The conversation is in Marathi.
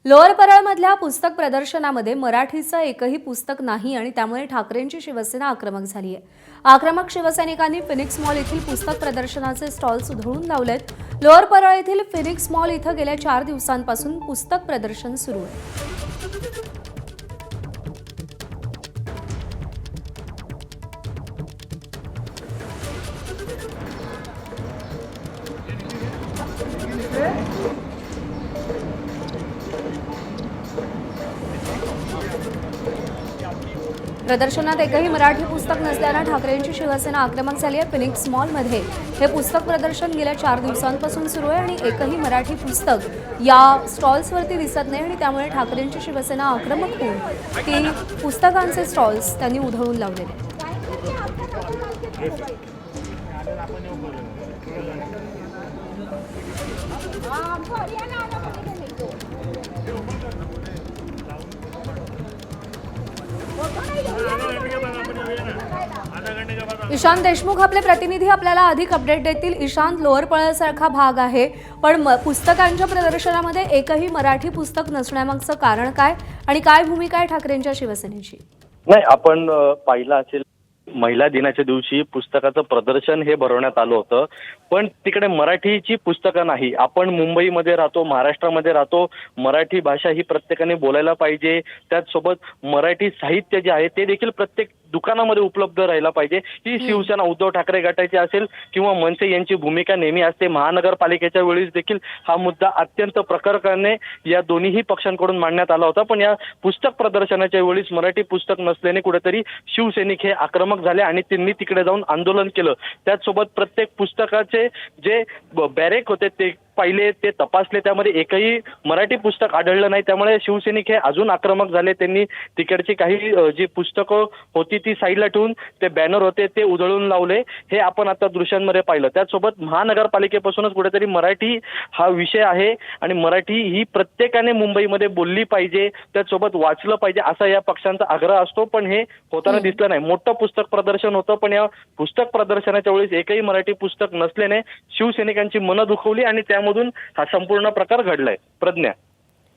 लोअर परळमधल्या पुस्तक प्रदर्शनामध्ये मराठीचं एकही पुस्तक नाही आणि त्यामुळे ठाकरेंची शिवसेना आक्रमक झाली आहे। आक्रमक शिवसैनिकांनी फिनिक्स मॉल येथील पुस्तक प्रदर्शनाचे स्टॉल्स उधळून लावलेत। लोअर परळ येथील फिनिक्स मॉल इथं गेल्या 4 दिवसांपासून पुस्तक प्रदर्शन सुरू आहे। प्रदर्शनात एकही मराठी पुस्तक नसल्याने ठाकरेंची शिवसेना आक्रमक झाली आहे। फिनिक्स मॉलमध्ये हे पुस्तक प्रदर्शन गेल्या 4 दिवसांपासून सुरू आहे आणि एकही मराठी पुस्तक या स्टॉल्सवरती दिसत नाही आणि त्यामुळे ठाकरेंची शिवसेना आक्रमक होऊन ती पुस्तकांचे स्टॉल्स त्यांनी उधळून लावलेले आहेत। ईशान देशमुख आपले प्रतिनिधी आपल्याला अधिक अपडेट देतील। ईशान, लोअर परळसारखा भाग आहे पण पुस्तकांच्या प्रदर्शनामध्ये एकही मराठी पुस्तक नसण्यामागचं कारण काय आणि काय भूमिका आहे ठाकरेंच्या शिवसेनेची? नाही, आपण पाहिलं असेल महिला दिनाच्या दिवशी पुस्तकाचं प्रदर्शन हे भरवण्यात आलं होतं, पण तिकडे मराठीची पुस्तकं नाही। आपण मुंबईमध्ये राहतो, महाराष्ट्रामध्ये राहतो, मराठी भाषा ही प्रत्येकाने बोलायला पाहिजे। त्याचसोबत मराठी साहित्य जे आहे ते देखील प्रत्येक दुकानामध्ये उपलब्ध राहायला पाहिजे। ही शिवसेना उद्धव ठाकरे गटाची असेल किंवा मनसे यांची भूमिका नेहमी असते। महानगरपालिकेच्या वेळेस देखील हा मुद्दा अत्यंत प्रखरपणे या दोन्हीही पक्षांकडून मांडण्यात आला होता, पण या पुस्तक प्रदर्शनाच्या वेळेस मराठी पुस्तक नसल्याने कुठेतरी शिवसैनिक हे आक्रमक झाले आणि त्यांनी तिकडे जाऊन आंदोलन केलं। त्याचसोबत प्रत्येक पुस्तकाचे जे बॅरेक होते ते पाहिले, ते तपासले, त्यामध्ये एकही मराठी पुस्तक आढळलं नाही। त्यामुळे शिवसैनिक हे अजून आक्रमक झाले। त्यांनी तिकडची काही जी पुस्तकं होती ती साईडला ठेवून ते बॅनर होते ते उधळून लावले। हे आपण आता दृश्यांमध्ये पाहिलं। त्याचसोबत महानगरपालिकेपासूनच कुठेतरी मराठी हा विषय आहे आणि मराठी ही प्रत्येकाने मुंबईमध्ये बोलली पाहिजे, त्याचसोबत वाचलं पाहिजे असा या पक्षांचा आग्रह असतो, पण हे होताना दिसलं नाही। मोठं पुस्तक प्रदर्शन होतं, पण या पुस्तक प्रदर्शनाच्या वेळेस एकही मराठी पुस्तक नसल्याने शिवसैनिकांची मनं दुखवली आणि त्यामधून हा संपूर्ण प्रकार घडलाय। प्रज्ञा।